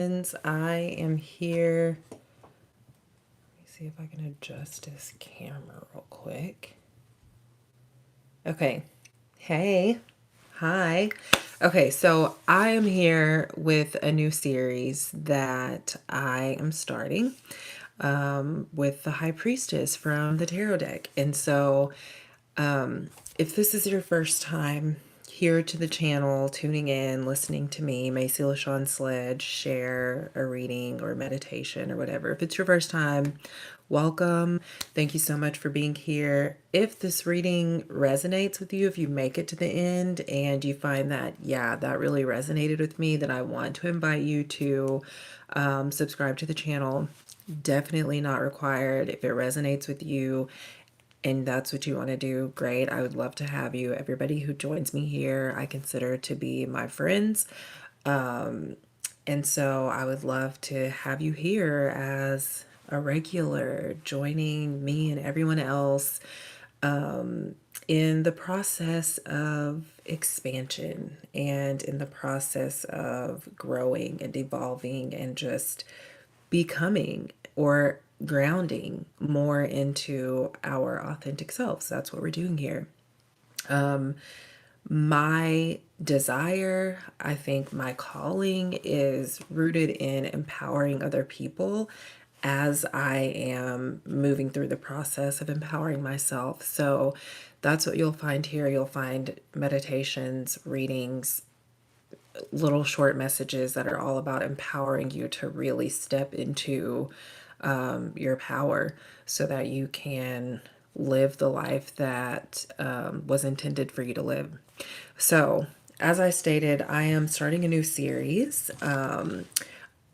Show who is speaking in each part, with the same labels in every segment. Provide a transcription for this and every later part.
Speaker 1: friends. I am here. Let me see if I can adjust this camera real quick. Okay. Hey. Hi. Okay, so I am here with a new series that I am starting with the High Priestess from the Tarot deck. And so if this is your first time here to the channel, tuning in, listening to me, Macy LaShawn Sledge, share a reading or meditation or whatever. If it's your first time, welcome. Thank you so much for being here. If this reading resonates with you, if you make it to the end and you find that, yeah, that really resonated with me, then I want to invite you to subscribe to the channel. Definitely not required. If it resonates with you and that's what you want to do, great. I would love to have you. Everybody who joins me here, I consider to be my friends. And so I would love to have you here as a regular, joining me and everyone else in the process of expansion and in the process of growing and evolving and just becoming or grounding more into our authentic selves. That's what we're doing here. My desire, I think my calling is rooted in empowering other people as I am moving through the process of empowering myself. So that's what you'll find here. You'll find meditations, readings, little short messages that are all about empowering you to really step into your power so that you can live the life that was intended for you to live. So, as I stated, I am starting a new series. I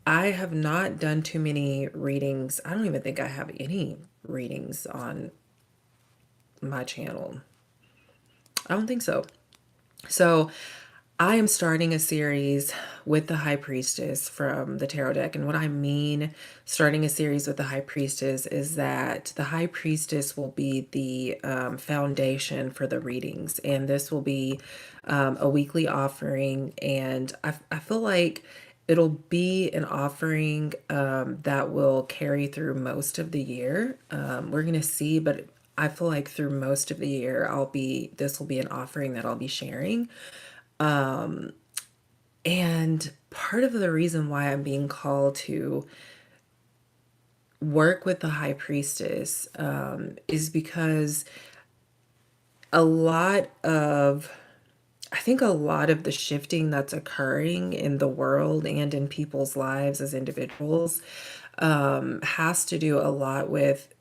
Speaker 1: have not done too many readings. I don't even think I have any readings on my channel. I don't think so. So, I am starting a series with the High Priestess from the Tarot deck. And what I mean starting a series with the High Priestess is that the High Priestess will be the foundation for the readings. And this will be a weekly offering. And I feel like it'll be an offering that will carry through most of the year. We're going to see, but I feel like through most of the year, this will be an offering that I'll be sharing. And part of the reason why I'm being called to work with the High Priestess is because a lot of, I think a lot of the shifting that's occurring in the world and in people's lives as individuals has to do a lot with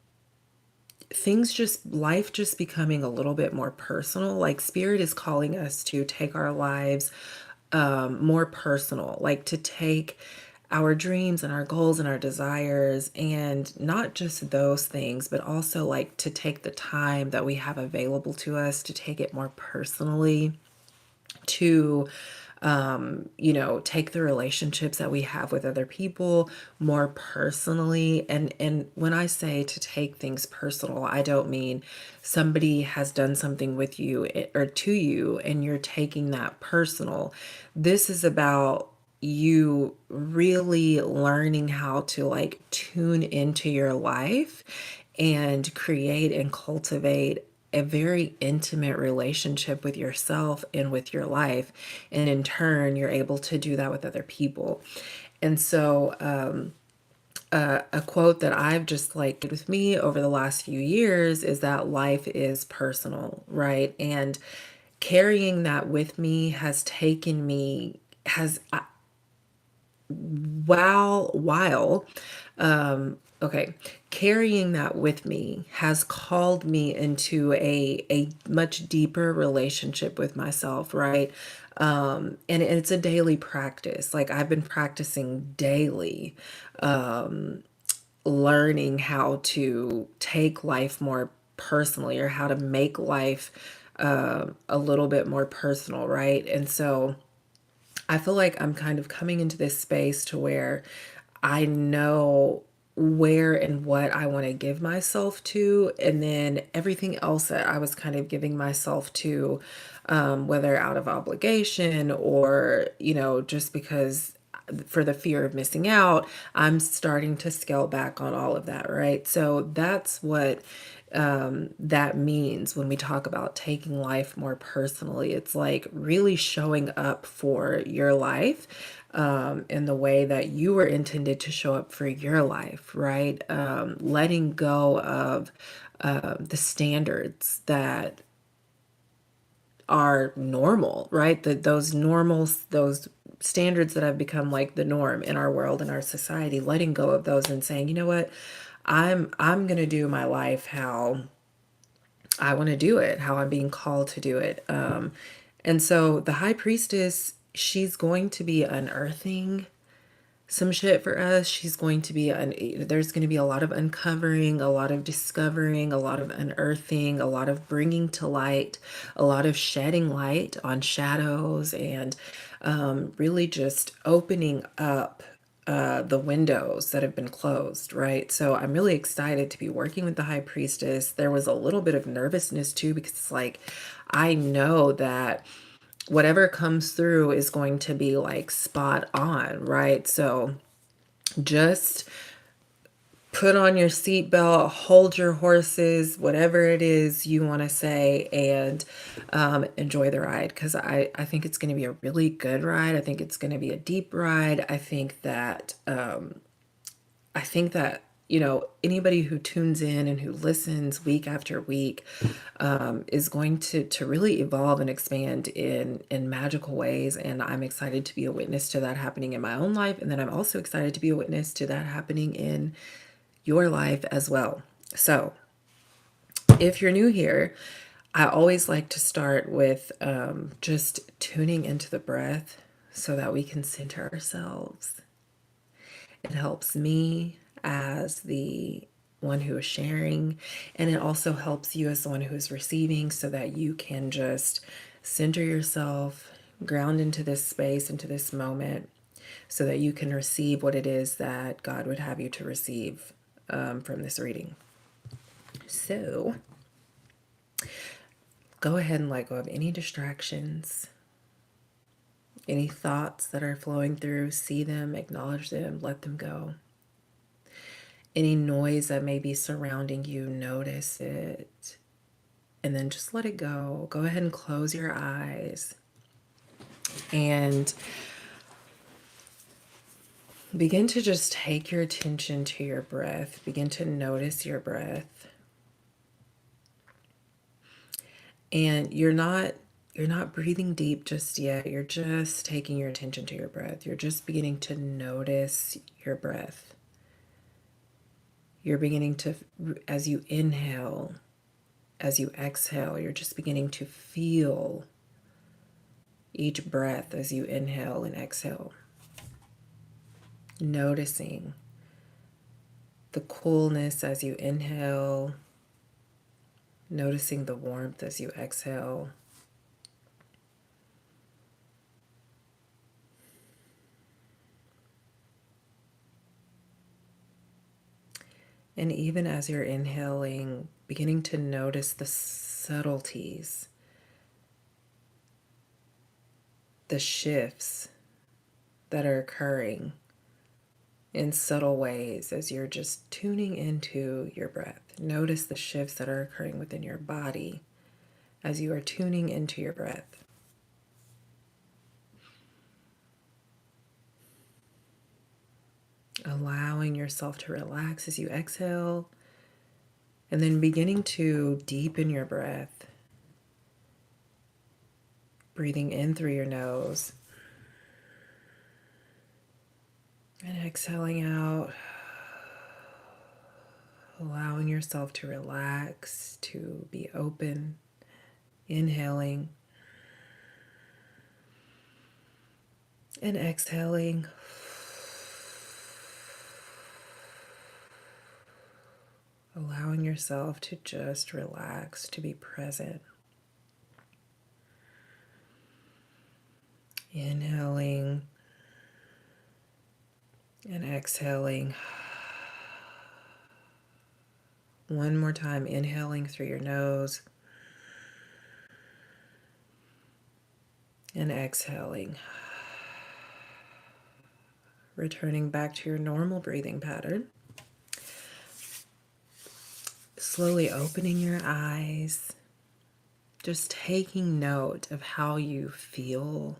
Speaker 1: life just becoming a little bit more personal. Like Spirit is calling us to take our lives more personal, like to take our dreams and our goals and our desires, and not just those things, but also like to take the time that we have available to us to take it more personally, to take the relationships that we have with other people more personally. And when I say to take things personal, I don't mean somebody has done something with you or to you and you're taking that personal. This is about you really learning how to like tune into your life and create and cultivate a very intimate relationship with yourself and with your life. And in turn, you're able to do that with other people. And so, a quote that I've just like with me over the last few years is that life is personal, right? And carrying that with me has taken me, has, while okay, carrying that with me has called me into a much deeper relationship with myself, right? And it's a daily practice. Like I've been practicing daily, learning how to take life more personally, or how to make life a little bit more personal, right? And so I feel like I'm kind of coming into this space to where I know where and what I want to give myself to, and then everything else that I was kind of giving myself to, whether out of obligation or, just because for the fear of missing out, I'm starting to scale back on all of that, right? So that's what that means when we talk about taking life more personally. It's like really showing up for your life in the way that you were intended to show up for your life, right? Letting go of the standards that are normal, right? Those normals, those standards that have become like the norm in our world, in our society, letting go of those and saying, you know what, I'm gonna do my life how I want to do it, how I'm being called to do it. And so the high priestess, she's going to be unearthing some shit for us. She's going to be, there's going to be a lot of uncovering, a lot of discovering, a lot of unearthing, a lot of bringing to light, a lot of shedding light on shadows, and really just opening up the windows that have been closed, right? So I'm really excited to be working with the high priestess. There was a little bit of nervousness too, because it's like, I know that whatever comes through is going to be like spot on, right? So just put on your seatbelt, hold your horses, whatever it is you want to say, and enjoy the ride, because I think it's going to be a really good ride. I think it's going to be a deep ride. I think that, you know, anybody who tunes in and who listens week after week is going to really evolve and expand in magical ways. And I'm excited to be a witness to that happening in my own life. And then I'm also excited to be a witness to that happening in your life as well. So if you're new here, I always like to start with just tuning into the breath so that we can center ourselves. It helps me as the one who is sharing, and it also helps you as the one who is receiving, so that you can just center yourself, ground into this space, into this moment, so that you can receive what it is that God would have you to receive from this reading. So go ahead and let go of any distractions, any thoughts that are flowing through. See them, acknowledge them, let them go. Any noise that may be surrounding you, notice it, and then just let it go. Go ahead and close your eyes and begin to just take your attention to your breath. Begin to notice your breath. And you're not breathing deep just yet. You're just taking your attention to your breath. You're just beginning to notice your breath. You're beginning to, as you inhale, as you exhale, you're just beginning to feel each breath as you inhale and exhale. Noticing the coolness as you inhale, noticing the warmth as you exhale. And even as you're inhaling, beginning to notice the subtleties, the shifts that are occurring in subtle ways as you're just tuning into your breath. Notice the shifts that are occurring within your body as you are tuning into your breath. Allowing yourself to relax as you exhale, and then beginning to deepen your breath. Breathing in through your nose and exhaling out. Allowing yourself to relax, to be open. Inhaling and exhaling. Allowing yourself to just relax, to be present. Inhaling and exhaling. One more time, inhaling through your nose and exhaling. returning back to your normal breathing pattern. Slowly opening your eyes, just taking note of how you feel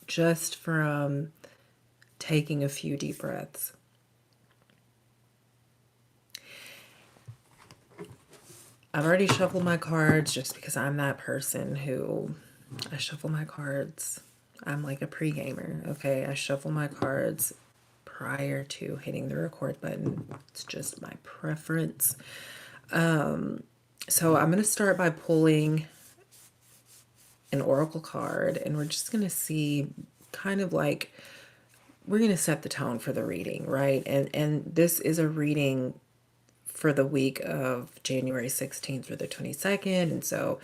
Speaker 1: just from taking a few deep breaths. I've already shuffled my cards just because I'm that person who I shuffle my cards. I'm like a pre-gamer, okay? I shuffle my cards prior to hitting the record button. It's just my preference. So I'm going to start by pulling an oracle card, and we're just going to see kind of like we're going to set the tone for the reading, right? And this is a reading for the week of January 16th through the 22nd. And so,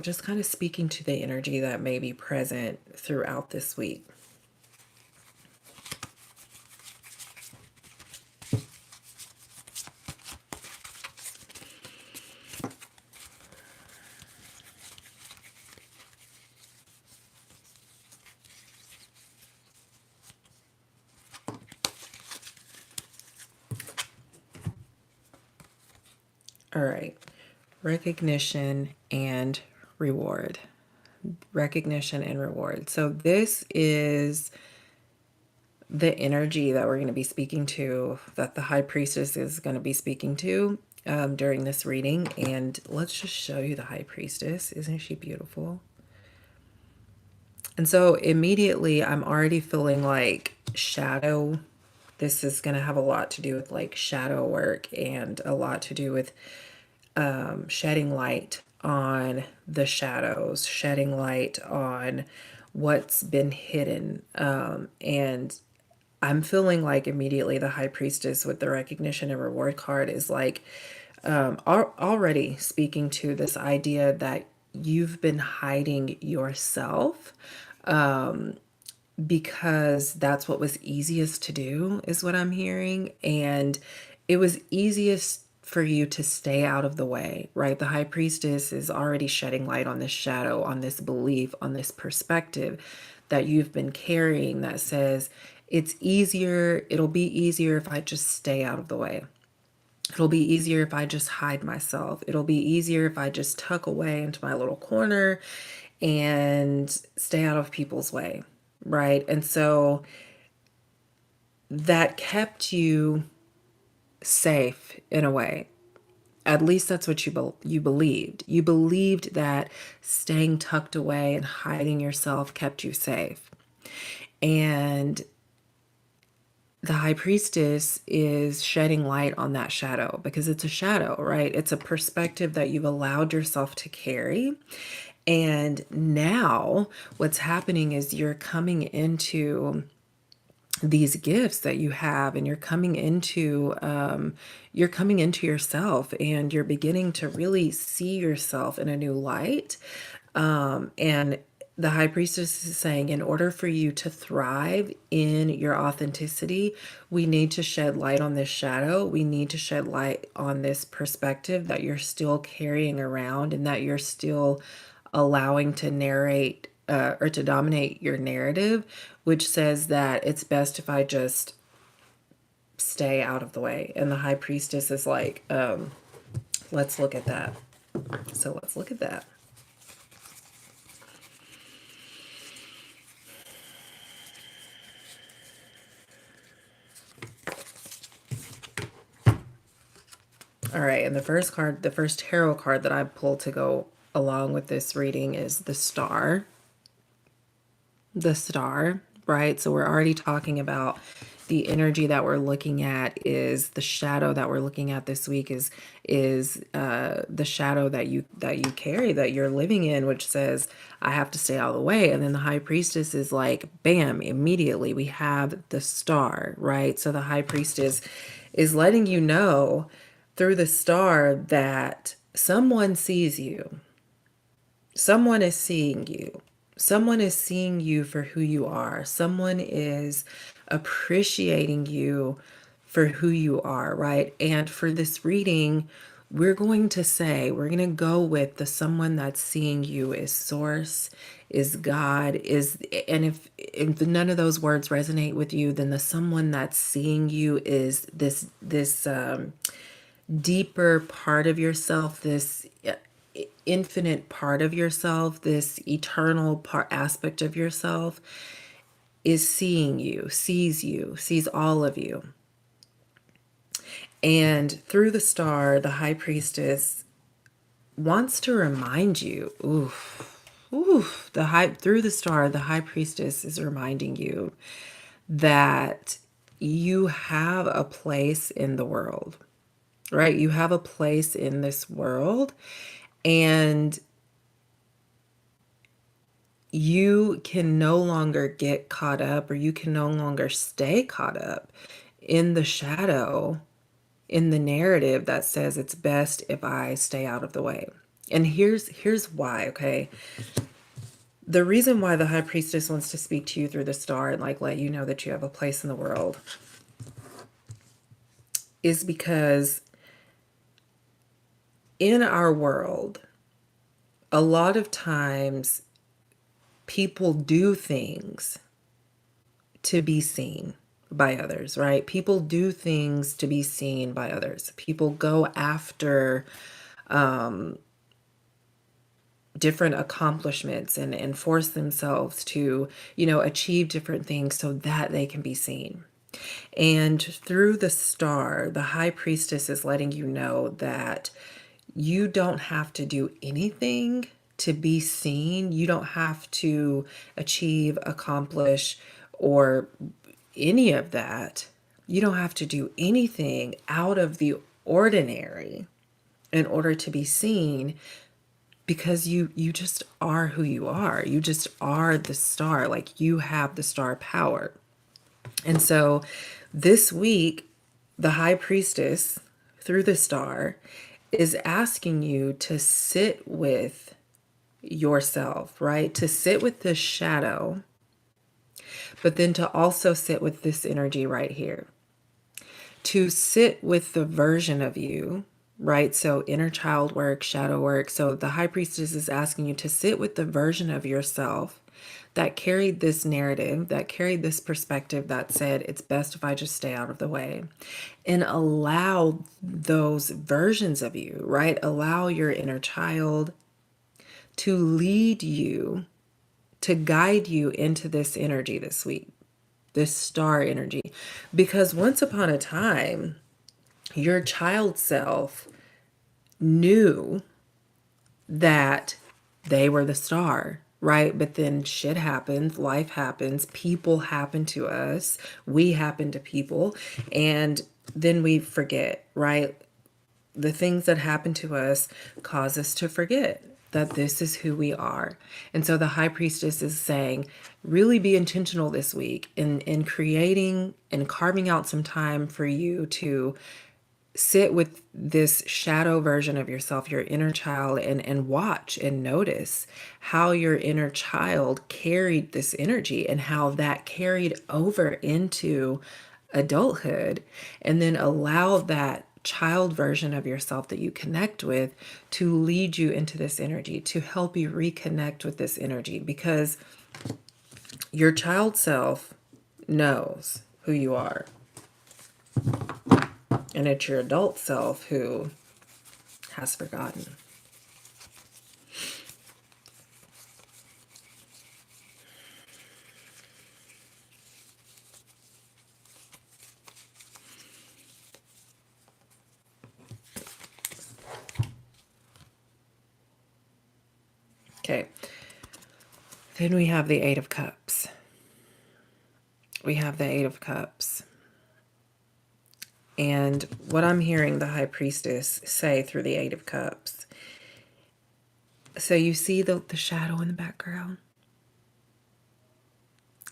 Speaker 1: just kind of speaking to the energy that may be present throughout this week. All right. Recognition and reward. Recognition and reward. So this is the energy that we're going to be speaking to, that the High Priestess is going to be speaking to during this reading. And let's just show you the High Priestess. Isn't she beautiful? And so immediately I'm already feeling like shadow. This is going to have a lot to do with like shadow work and a lot to do with shedding light on the shadows, shedding light on what's been hidden. And I'm feeling like immediately the High Priestess with the recognition and reward card is like already speaking to this idea that you've been hiding yourself because that's what was easiest to do, is what I'm hearing. And it was easiest for you to stay out of the way, right? The High Priestess is already shedding light on this shadow, on this belief, on this perspective that you've been carrying that says, it'll be easier if I just stay out of the way. It'll be easier if I just hide myself. It'll be easier if I just tuck away into my little corner and stay out of people's way, right? And so that kept you safe in a way. At least that's what you believed. You believed that staying tucked away and hiding yourself kept you safe. And the High Priestess is shedding light on that shadow because it's a shadow, right? It's a perspective that you've allowed yourself to carry. And now what's happening is you're coming into these gifts that you have, and you're coming into yourself, and you're beginning to really see yourself in a new light. And the High Priestess is saying, in order for you to thrive in your authenticity, we need to shed light on this shadow. We need to shed light on this perspective that you're still carrying around and that you're still allowing to narrate or to dominate your narrative, which says that it's best if I just stay out of the way. And the High Priestess is like, let's look at that. So let's look at that. All right, and the first tarot card that I pulled to go along with this reading is the Star. The Star, right? So we're already talking about the energy that we're looking at is the shadow that we're looking at this week is the shadow that you carry, that you're living in, which says I have to stay out of the way. And then the High Priestess is like, bam, immediately we have the Star, right? So the High Priestess is letting you know through the Star that someone sees you. Someone is seeing you. Someone is seeing you for who you are. Someone is appreciating you for who you are, right? And for this reading, we're going to go with the someone that's seeing you is source, is God, is, and if none of those words resonate with you, then the someone that's seeing you is this deeper part of yourself, this infinite part of yourself, this eternal part aspect of yourself is seeing you, sees all of you. And through the star, the high priestess wants to remind you, through the star, the high priestess is reminding you that you have a place in the world, right? You have a place in this world, and you can no longer get caught up, or you can no longer stay caught up in the shadow, in the narrative that says it's best if I stay out of the way. And here's why, okay? The reason why the high priestess wants to speak to you through the star and like let you know that you have a place in the world is because in our world, a lot of times people do things to be seen by others, right? People do things to be seen by others. People go after different accomplishments and force themselves to, achieve different things so that they can be seen. And through the star, the high priestess is letting you know that you don't have to do anything to be seen. You don't have to achieve, accomplish, or any of that. You don't have to do anything out of the ordinary in order to be seen, because you just are who you are. You just are the star. Like, you have the star power. And so this week, the high priestess, through the star, is asking you to sit with yourself, right? To sit with this shadow, but then to also sit with this energy right here. To sit with the version of you, right? So inner child work, shadow work. So the high priestess is asking you to sit with the version of yourself that carried this narrative, that carried this perspective that said, it's best if I just stay out of the way, and allow those versions of you, right? Allow your inner child to lead you, to guide you into this energy this week, this star energy. Because once upon a time, your child self knew that they were the star, right? But then shit happens, life happens, people happen to us, we happen to people, and then we forget, right? The things that happen to us cause us to forget that this is who we are. And so the high priestess is saying, really be intentional this week in creating and carving out some time for you to sit with this shadow version of yourself, your inner child, and watch and notice how your inner child carried this energy and how that carried over into adulthood, and then allow that child version of yourself that you connect with to lead you into this energy, to help you reconnect with this energy, because your child self knows who you are. And it's your adult self who has forgotten. Okay. Then we have the Eight of Cups. We have the Eight of Cups. And what I'm hearing the High Priestess say through the Eight of Cups. So you see the shadow in the background?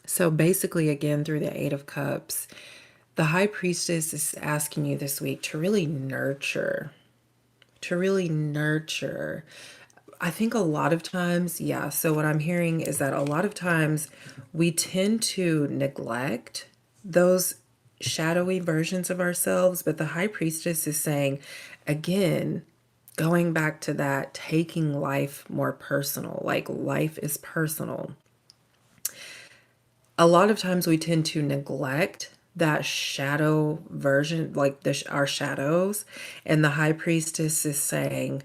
Speaker 1: So basically, again, through the Eight of Cups, the High Priestess is asking you this week to really nurture. I think a lot of times, yeah. So what I'm hearing is that a lot of times we tend to neglect those shadowy versions of ourselves, but the high priestess is saying, again, going back to that, taking life more personal, like life is personal. A lot of times we tend to neglect that shadow version, like our shadows. And the high priestess is saying,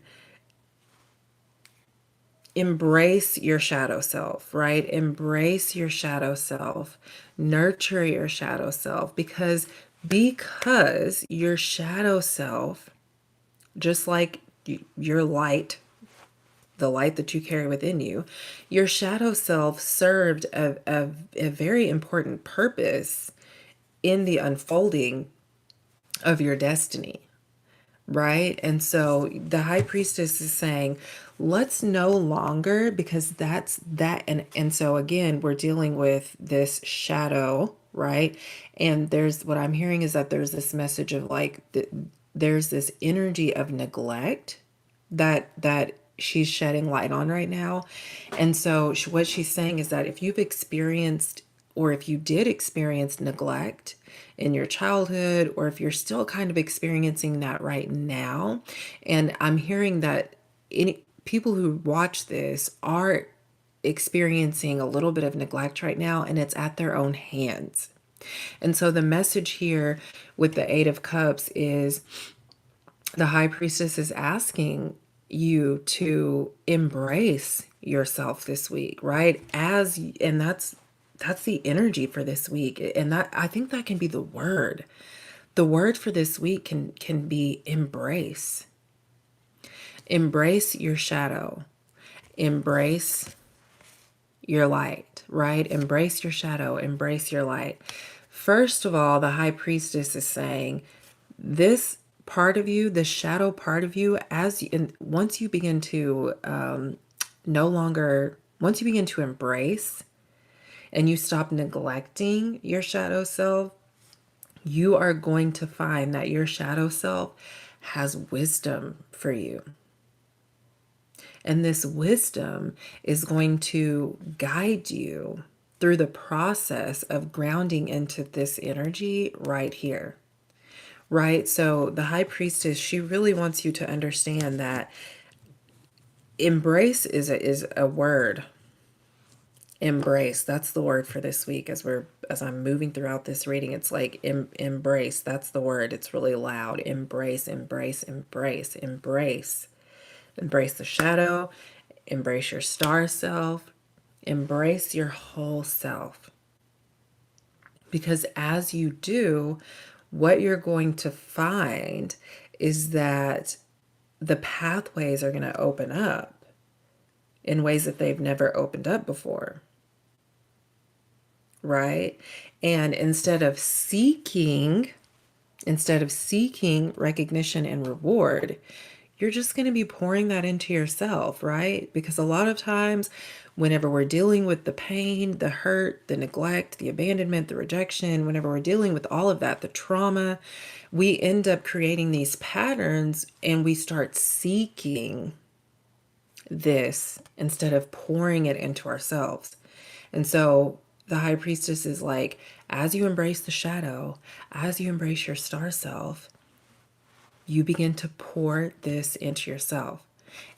Speaker 1: embrace your shadow self, right? Embrace your shadow self, nurture your shadow self, because your shadow self, just like your light, the light that you carry within you, your shadow self served a very important purpose in the unfolding of your destiny, right? And so the high priestess is saying, let's no longer, because that's that. And so again, we're dealing with this shadow, right? And there's what I'm hearing is that there's this message of like, there's this energy of neglect that she's shedding light on right now. And so what she's saying is that if you've experienced, or if you did experience neglect in your childhood, or if you're still kind of experiencing that right now, and I'm hearing that any people who watch this are experiencing a little bit of neglect right now, and it's at their own hands. And so the message here with the Eight of Cups is the high priestess is asking you to embrace yourself this week, right? And that's the energy for this week. And that, I think that can be the word. The word for this week can be embrace. Embrace your shadow. Embrace your light, right? Embrace your shadow, embrace your light. First of all, the high priestess is saying, this part of you, the shadow part of you, once you begin to no longer, once you begin to embrace and you stop neglecting your shadow self, you are going to find that your shadow self has wisdom for you. And this wisdom is going to guide you through the process of grounding into this energy right here. Right? So the high priestess, she really wants you to understand that embrace is a word. Embrace, that's the word for this week. As I'm moving throughout this reading, it's like embrace, that's the word. It's really loud. Embrace, embrace, embrace, embrace. Embrace the shadow, embrace your star self, embrace your whole self. Because as you do, what you're going to find is that the pathways are going to open up in ways that they've never opened up before. Right? And instead of seeking recognition and reward, you're just going to be pouring that into yourself, right? Because a lot of times, whenever we're dealing with the pain, the hurt, the neglect, the abandonment, the rejection, whenever we're dealing with all of that, the trauma, we end up creating these patterns and we start seeking this instead of pouring it into ourselves. And so the high priestess is like, as you embrace the shadow, as you embrace your star self, you begin to pour this into yourself.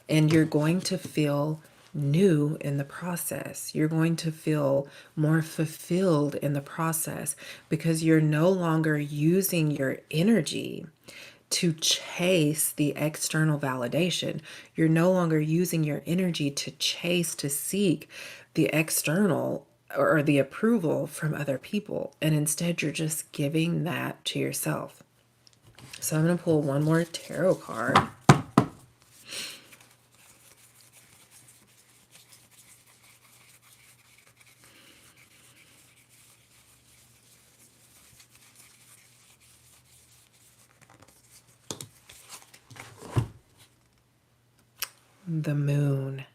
Speaker 1: And you're going to feel new in the process. You're going to feel more fulfilled in the process because you're no longer using your energy to chase the external validation. You're no longer using your energy to chase, to seek the external or the approval from other people. And instead, you're just giving that to yourself. So I'm going to pull one more tarot card. The moon.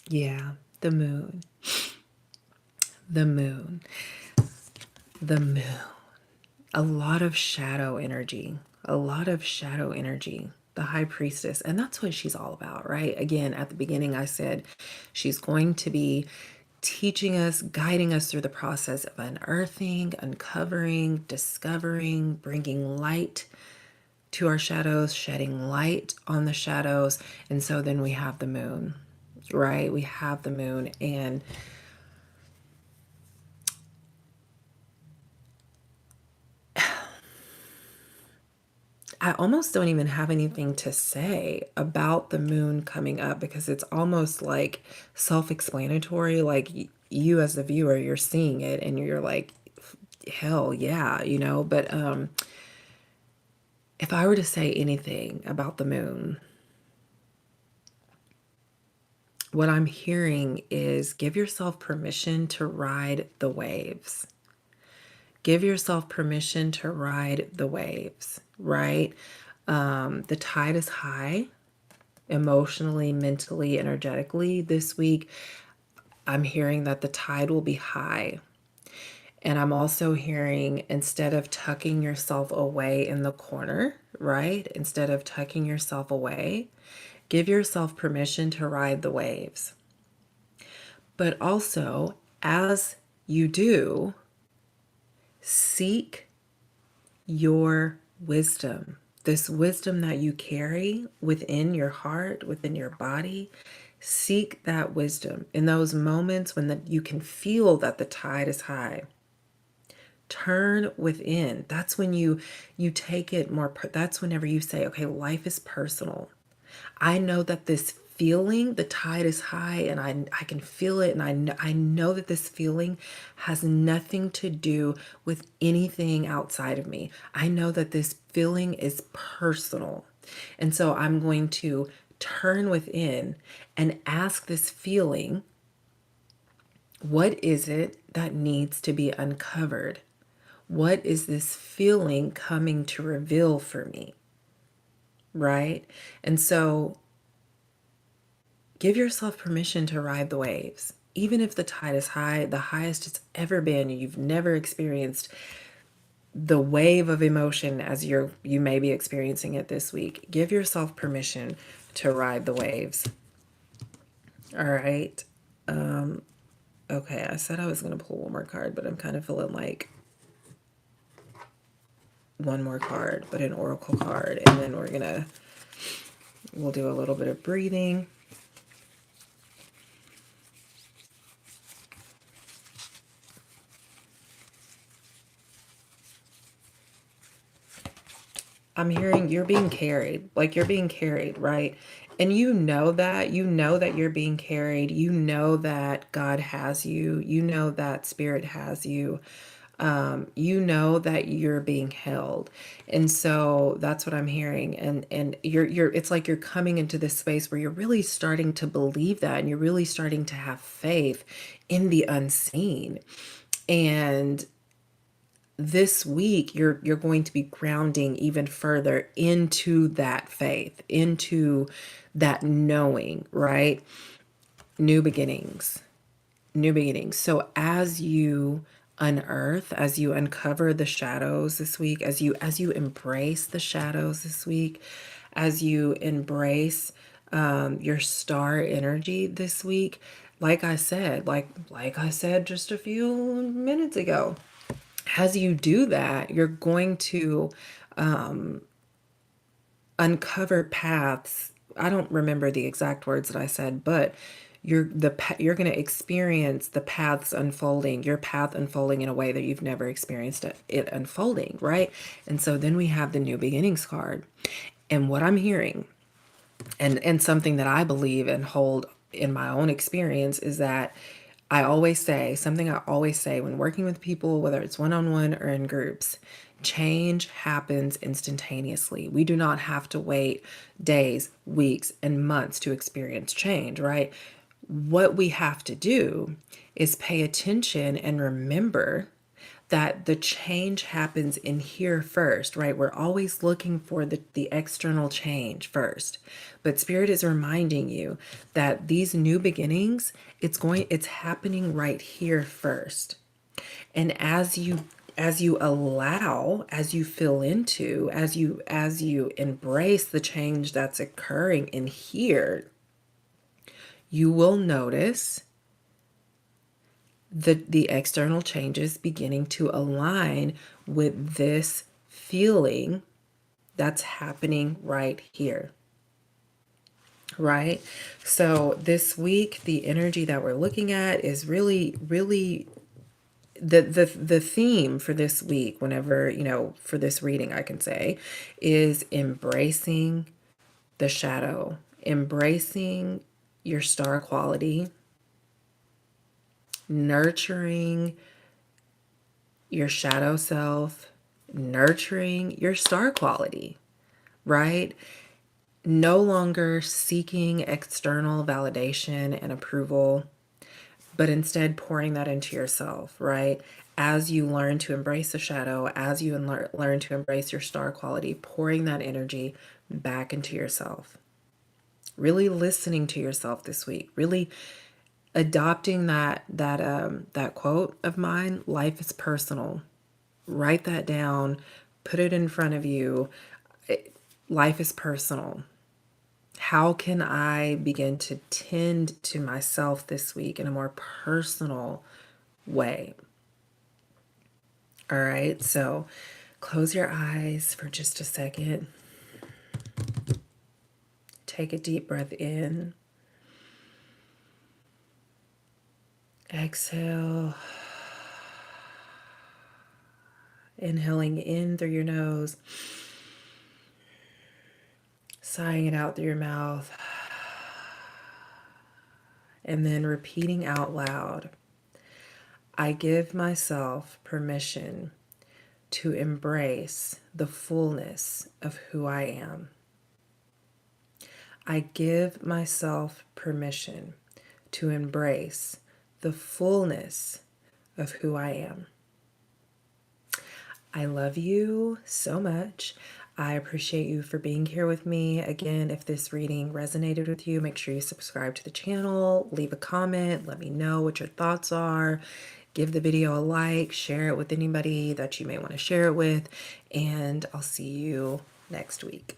Speaker 1: Yeah, the moon. The moon. The moon. A lot of shadow energy. A lot of shadow energy. The high priestess. And that's what she's all about, right? Again, at the beginning, I said she's going to be teaching us, guiding us through the process of unearthing, uncovering, discovering, bringing light to our shadows, shedding light on the shadows. And so then we have the moon, right? We have the moon. And I almost don't even have anything to say about the moon coming up because it's almost like self-explanatory. Like you as the viewer, you're seeing it and you're like, hell yeah, you know. But if I were to say anything about the moon, what I'm hearing is give yourself permission to ride the waves. Give yourself permission to ride the waves, right? The tide is high emotionally, mentally, energetically this week. I'm hearing that the tide will be high. And I'm also hearing instead of tucking yourself away in the corner, right? Instead of tucking yourself away, give yourself permission to ride the waves. But also, as you do, seek your wisdom. This wisdom that you carry within your heart, within your body, seek that wisdom in those moments when you can feel that the tide is high. Turn within. That's when you take it more. That's whenever you say, okay, life is personal. I know that this feeling, the tide is high, and I can feel it, and I know that this feeling has nothing to do with anything outside of me. I know that this feeling is personal. And so I'm going to turn within and ask this feeling, what is it that needs to be uncovered? What is this feeling coming to reveal for me? Right? And so give yourself permission to ride the waves. Even if the tide is high, the highest it's ever been, you've never experienced the wave of emotion as you may be experiencing it this week. Give yourself permission to ride the waves. All right. Okay, I said I was going to pull one more card, but I'm kind of feeling like one more card, but an oracle card, and then we'll do a little bit of breathing. I'm hearing you're being carried, like you're being carried, right? And you know that you're being carried. You know that God has you. You know that Spirit has you. You know that you're being held. And so that's what I'm hearing. And it's like you're coming into this space where you're really starting to believe that, and you're really starting to have faith in the unseen. And this week you're going to be grounding even further into that faith, into that knowing, right? New beginnings. New beginnings. So as you unearth, as you uncover the shadows this week, as you embrace the shadows this week, as you embrace your star energy this week, like I said just a few minutes ago, as you do that, you're going to uncover paths. I don't remember the exact words that I said, but you're going to experience the paths unfolding, your path unfolding in a way that you've never experienced it unfolding, right? And so then we have the new beginnings card. And what I'm hearing, and something that I believe and hold in my own experience, is that I always say when working with people, whether it's one-on-one or in groups, change happens instantaneously. We do not have to wait days, weeks, and months to experience change, right? What we have to do is pay attention and remember that the change happens in here first, right? We're always looking for the external change first. But Spirit is reminding you that these new beginnings, it's happening right here first. And as you allow, as you fill into, as you embrace the change that's occurring in here, you will notice the external changes beginning to align with this feeling That's happening right here. Right? So this week, the energy that we're looking at is really, really the theme for this week, whenever, for this reading, I can say, is embracing the shadow, embracing your star quality, nurturing your shadow self, nurturing your star quality, right? No longer seeking external validation and approval, but instead pouring that into yourself, right? As you learn to embrace the shadow, as you learn to embrace your star quality, pouring that energy back into yourself. Really listening to yourself this week. Really adopting that quote of mine, life is personal. Write that down, put it in front of you. Life is personal. How can I begin to tend to myself this week in a more personal way? All right, so close your eyes for just a second. Take a deep breath in. Exhale. Inhaling in through your nose, sighing it out through your mouth, and then repeating out loud. I give myself permission to embrace the fullness of who I am. I give myself permission to embrace the fullness of who I am. I love you so much. I appreciate you for being here with me. Again, if this reading resonated with you, make sure you subscribe to the channel, leave a comment, let me know what your thoughts are. Give the video a like, share it with anybody that you may want to share it with, and I'll see you next week.